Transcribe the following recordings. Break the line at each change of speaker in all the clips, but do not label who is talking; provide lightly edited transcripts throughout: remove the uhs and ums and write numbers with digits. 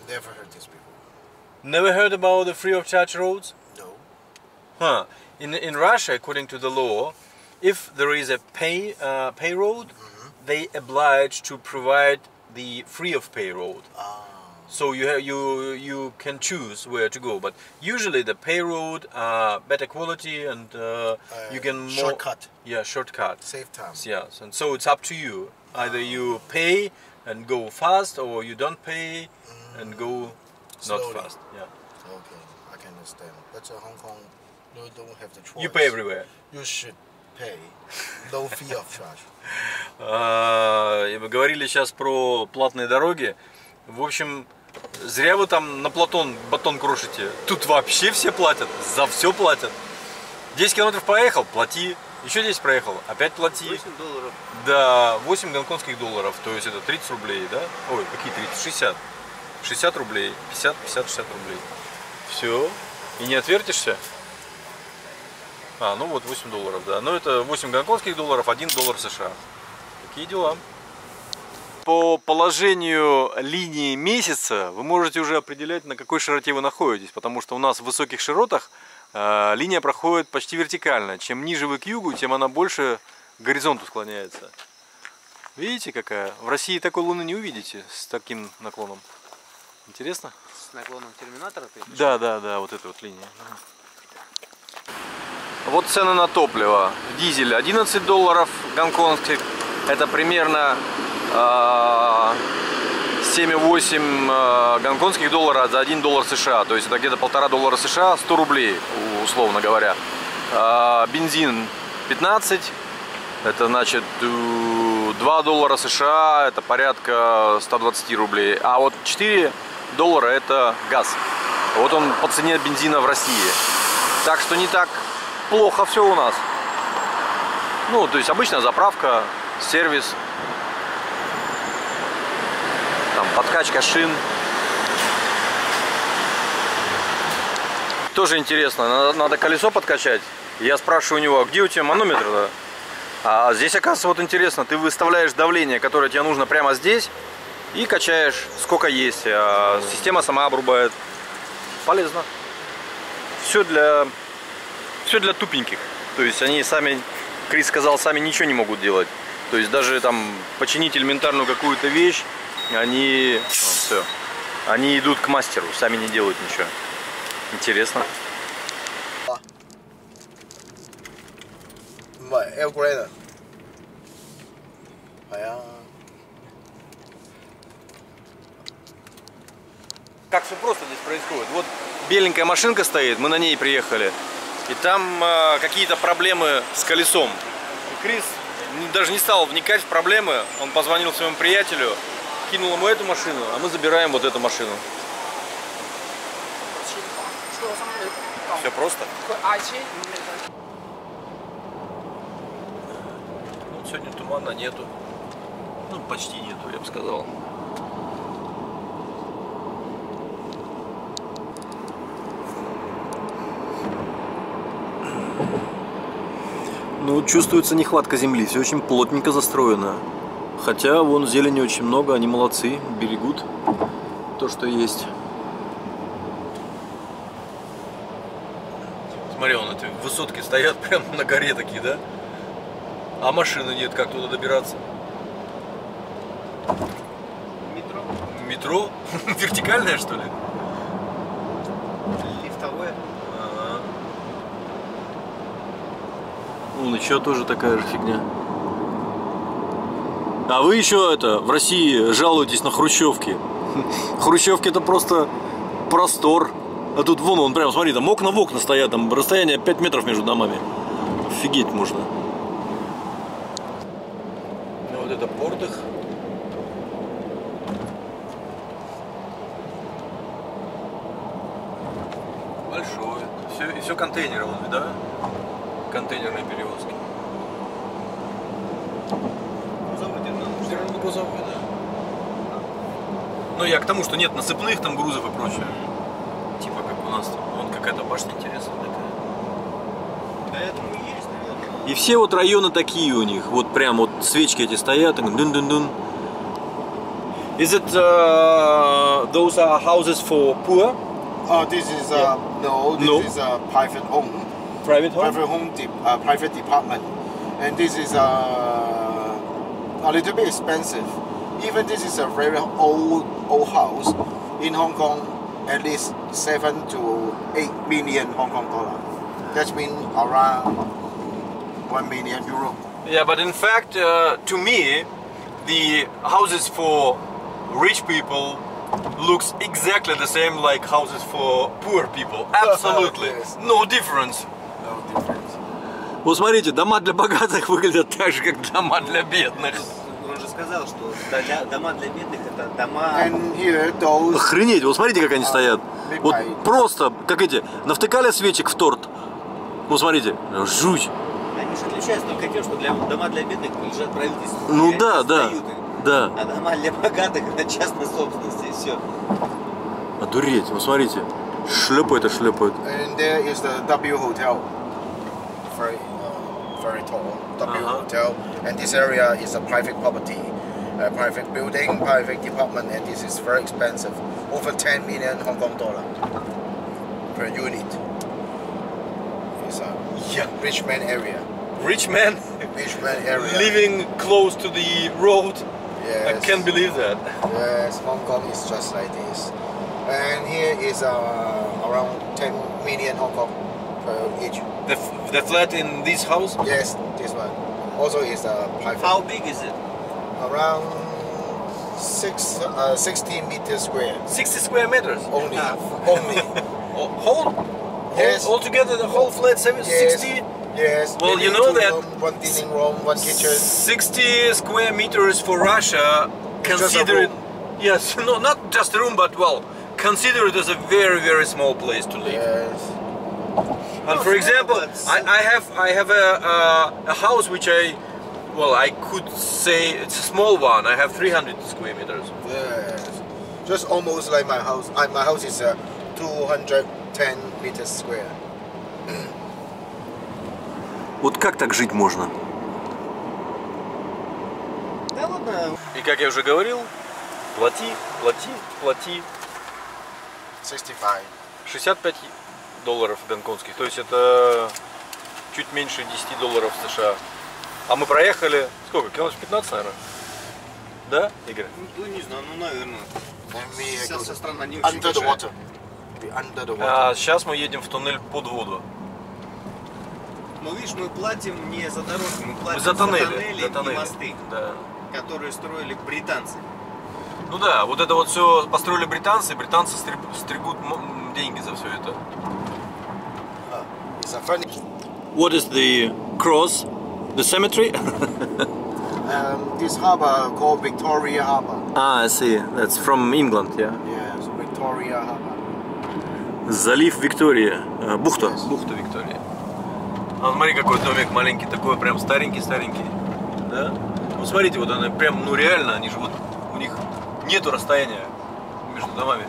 Never heard this before.
Never heard about the free of charge roads?
No.
Huh. In Russia, according to the law, if there is a pay road, they oblige to provide the free of pay road. So you can choose where to go, but usually the pay road are better quality and you can more
shortcut.
Yeah, shortcut.
Save time.
Yes, and so it's up to you. Either you pay and go fast, or you don't pay and go not
Slowly.
fast. Yeah.
Okay, I can understand. But Hong Kong, you don't have the choice.
You pay everywhere.
You should pay. No fee of charge.
И мы говорили сейчас про платные дороги. В общем, зря вы там на Платон батон крошите. Тут вообще все платят, за все платят. 10 километров проехал, плати. Еще 10 проехал, опять плати.
8 долларов.
Да, 8 гонконгских долларов, то есть это 30 рублей, да? Ой, какие 30? 60. 60 рублей, 50, 60 рублей. Все, и не отвертишься. Ну вот 8 долларов, да. Но это 8 гонконгских долларов, 1 доллар США. Такие дела. По положению линии месяца вы можете уже определять, на какой широте вы находитесь, потому что у нас в высоких широтах линия проходит почти вертикально. Чем ниже вы к югу, тем она больше к горизонту склоняется. Видите, какая? В России такой луны не увидите с таким наклоном. Интересно?
С наклоном терминатора?
Да, вот эта вот линия. Вот цены на топливо. Дизель 11 долларов гонконгских. Это примерно 7,8 гонконгских доллара за 1 доллар США. То есть это где-то 1,5 доллара США, 100 рублей, условно говоря. Бензин 15, это значит 2 доллара США, это порядка 120 рублей. А вот 4 доллара это газ. Вот он по цене бензина в России. Так что не так плохо все у нас. Ну, то есть обычная заправка, сервис. Там подкачка шин. Тоже интересно, надо колесо подкачать. Я спрашиваю у него, а где у тебя манометр-то? А здесь, оказывается, вот интересно, ты выставляешь давление, которое тебе нужно прямо здесь, и качаешь сколько есть. А система сама обрубает. Полезно. Все для тупеньких. То есть они сами, Крис сказал, сами ничего не могут делать. То есть даже там починить элементарную какую-то вещь, они идут к мастеру, сами не делают ничего. Интересно.
Air-grader.
Как все просто здесь происходит. Вот беленькая машинка стоит, мы на ней приехали. И там какие-то проблемы с колесом. И Крис даже не стал вникать в проблемы. Он позвонил своему приятелю, кинул ему эту машину, а мы забираем вот эту машину. Все просто. Вот сегодня тумана нету. Ну, почти нету, я бы сказал. Ну, чувствуется нехватка земли, все очень плотненько застроено. Хотя вон зелени очень много, они молодцы, берегут то, что есть. Смотри, вон эти высотки стоят прямо на горе такие, да? А машины нет, как туда добираться?
Метро.
Метро? Вертикальное, что ли?
Лифтовое.
Вон еще тоже такая же фигня. А вы еще в России жалуетесь на хрущевки. Хрущевки это просто простор. А тут вон он прям, смотри, там окна в окна стоят, там расстояние 5 метров между домами. Офигеть можно. Ну вот это порт их. Большой. И все контейнеры, вон, да? Контейнерные перевозки. Грузовые, да. Ну я к тому, что нет насыпных там грузов и прочее. Типа как у нас там. Вон какая-то башня интересная такая.
Поэтому есть, наверное.
И все вот районы такие у них. Вот прям вот свечки эти стоят. Дун-дун-дун. Is it those are houses for poor,
This is
Yeah.
no. This
No.
is a private home.
private home.
Private home, private department, and this is a little bit expensive. Even this is a very old house in Hong Kong, at least 7 to 8 million Hong Kong dollar. That means around 1 million euro.
Yeah, but in fact, to me, the houses for rich people looks exactly the same like houses for poor people. Absolutely,
Yes.
no difference.
No difference.
Вот смотрите, дома для богатых выглядят так же, как дома для бедных.
Он же сказал, что дома для бедных это дома...
And here those
Охренеть, вот смотрите, как они стоят.
big
Вот
pie.
просто, как эти, навтыкали свечек в торт. Вот смотрите, жуть.
Они же отличаются только тем, что дома для бедных принадлежат правительству.
Ну
И они
да, да,
сдают их.
да.
А дома для богатых на частной собственности, и все.
Одуреть, вот смотрите. Шлепают и шлепают.
and there is the W Hotel. Very tall W Hotel, and this area is a private property, a private building, private department, and this is very expensive, over 10 million Hong Kong dollar per unit. It's a
Yeah.
rich man area.
Rich man
Rich man area.
living close to the road. I
Yes.
can't believe that.
Yes, Hong Kong is just like this. And here is around 10 million Hong Kong per each.
The flat in this house?
Yes, this one. Also is a private.
How big is it?
Around 60 meters square.
60 square meters.
Only. Only. Yes.
Altogether the whole flat 60?
Yes.
Well, you
Maybe
know
two
that-
room, one dining room, one kitchen.
60 square meters for Russia,
Just a
considered.
room.
Yes, no, not just a room, but well, consider it as a very, very small place to live.
Yes.
And
No,
for
small,
example,
but
I have a house which I could say it's a small one. I have 300 square meters.
Yes. Just almost like my house. My house is 210 meters square.
Вот как так жить можно?
Да ладно.
И как я уже говорил, плати, плати, плати.
65.
65 долларов гонконгских, то есть это чуть меньше 10 долларов США. А мы проехали, сколько, километров 15, наверное? Да, Игорь?
Ну не знаю, ну наверное.
And we
Сейчас
go
вся страна не очень
under the
большая.
water. We under the water.
А сейчас мы едем в туннель под воду.
Ну видишь, мы платим не за дороги, мы платим
За тоннели,
за тоннели и мосты,
Да.
которые строили британцы.
Ну да, вот это вот все построили британцы, британцы стригут деньги за все это.
It's a funny.
What is the cross? The cemetery?
This harbor called Victoria Harbor.
I see. That's from England, yeah.
Yes, Victoria Harbor.
Залив Виктория. Бухта.
Yes.
Бухта Виктория. А смотри, какой домик маленький, такой прям старенький-старенький. Да? Ну смотрите, вот она прям, ну реально, они же вот, у них нету расстояния между домами.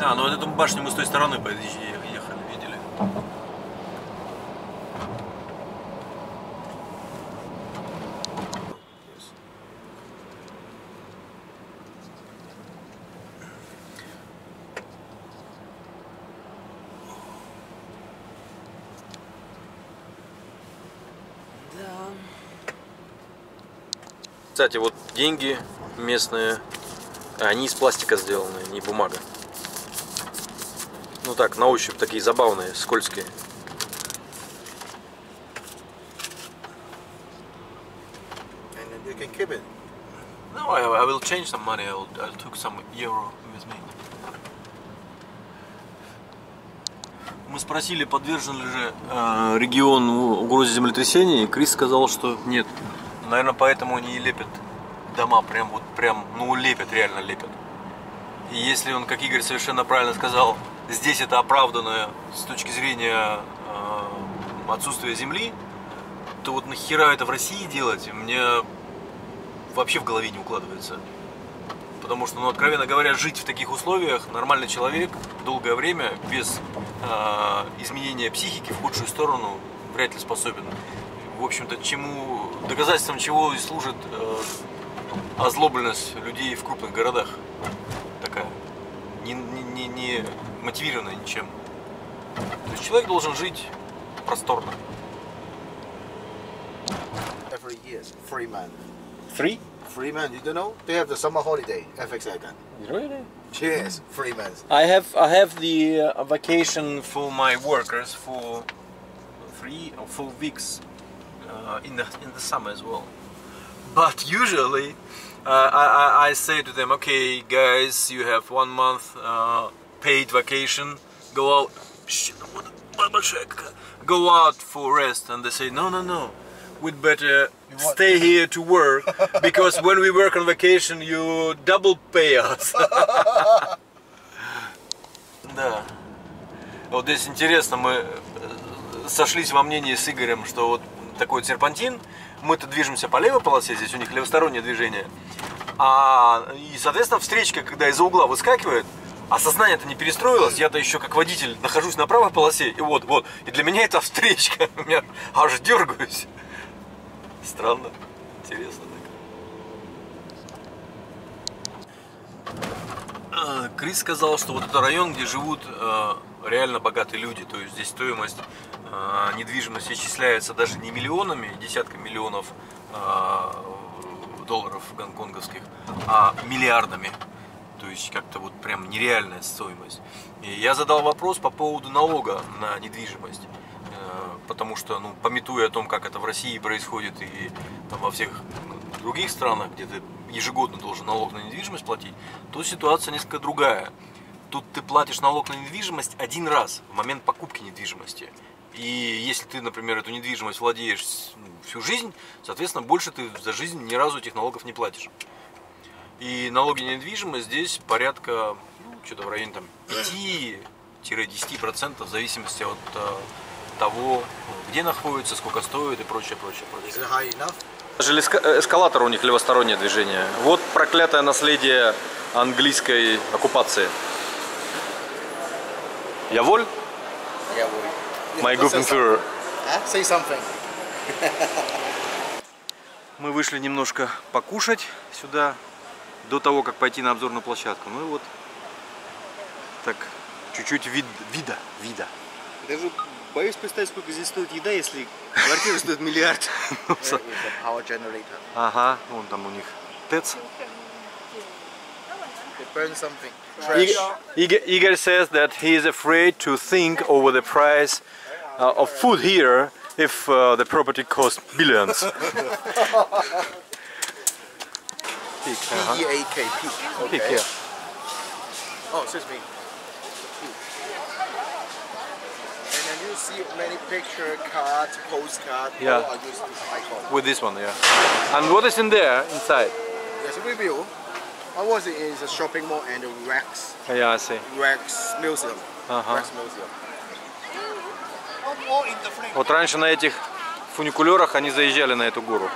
А, ну вот эту башню мы с той стороны ехали, видели. Кстати, вот деньги местные, они из пластика сделаны, не бумага. Ну так, на ощупь такие забавные, скользкие.
And then you can keep it.
No, I will change some money. I'll take some euro with me. Мы спросили, подвержен ли же регион угрозе землетрясения, и Крис сказал, что нет. Наверное, поэтому они и лепят дома, прям вот прям, ну лепят, реально лепят. И если он, как Игорь совершенно правильно сказал, здесь это оправдано с точки зрения отсутствия земли, то вот нахера это в России делать, мне вообще в голове не укладывается. Потому что, ну, откровенно говоря, жить в таких условиях нормальный человек долгое время без изменения психики в худшую сторону вряд ли способен. в общем-то, доказательством чего и служит озлобленность людей в крупных городах. Такая. Не мотивированная ничем. То есть человек должен жить просторно.
Every year, free man.
Free?
Free man, you don't know? They have the summer holiday, FX Island.
Really?
Yes, free man.
I have the vacation for my workers for 3 or 4 weeks in the summer as well. But usually I say to them, okay guys, you have 1 month paid vacation, go out. Go out for rest, and they say no, we'd better stay here to work, because when we work on vacation you double pay us. Да. Вот здесь интересно, мы сошлись во мнении с Игорем, что вот такой серпантин, мы-то движемся по левой полосе, здесь у них левостороннее движение, и соответственно встречка, когда из-за угла выскакивает, а сознание-то не перестроилось, я-то еще как водитель нахожусь на правой полосе, и вот, и для меня это встречка, у меня аж дергаюсь. Странно, интересно так. Крис сказал, что вот это район, где живут реально богатые люди, то есть здесь стоимость недвижимости исчисляется даже не миллионами, десятками миллионов долларов гонконговских, а миллиардами. То есть как-то вот прям нереальная стоимость. И я задал вопрос по поводу налога на недвижимость. Потому что, памятуя о том, как это в России происходит и там, во всех других странах, где ты ежегодно должен налог на недвижимость платить, то ситуация несколько другая. Тут ты платишь налог на недвижимость один раз, в момент покупки недвижимости. И если ты, например, эту недвижимость владеешь всю жизнь, соответственно, больше ты за жизнь ни разу этих налогов не платишь. И налоги на недвижимость здесь порядка, что-то в районе там 5-10%, в зависимости от того, где находится, сколько стоит и прочее.
Is it high enough?
Даже эскалатор у них левостороннее движение. Вот проклятое наследие английской оккупации. Jawohl?
Yeah,
My guten Führer.
Say something.
Мы вышли немножко покушать сюда, до того, как пойти на обзорную площадку. Ну и вот так, чуть-чуть вида.
Даже боюсь представить, сколько здесь стоит еда, если квартира стоит миллиард.
Power generator.
Ага, вон там у них ТЭЦ.
They burn something. Trash.
Igor says that he is afraid to think over the price of food here if the property costs billions. Peak,
P-E-A-K, peak.
Peak, yeah.
Oh, excuse me. And then you see many picture cards, postcards.
Yeah.
All are used this icon.
With this one, yeah. And what is in there inside?
There's a review. I was in a shopping mall and the Rex
Yeah, I see.
Museum.
Ага.
Rex Museum.
Вот раньше на этих фуникулерах они заезжали на эту гору.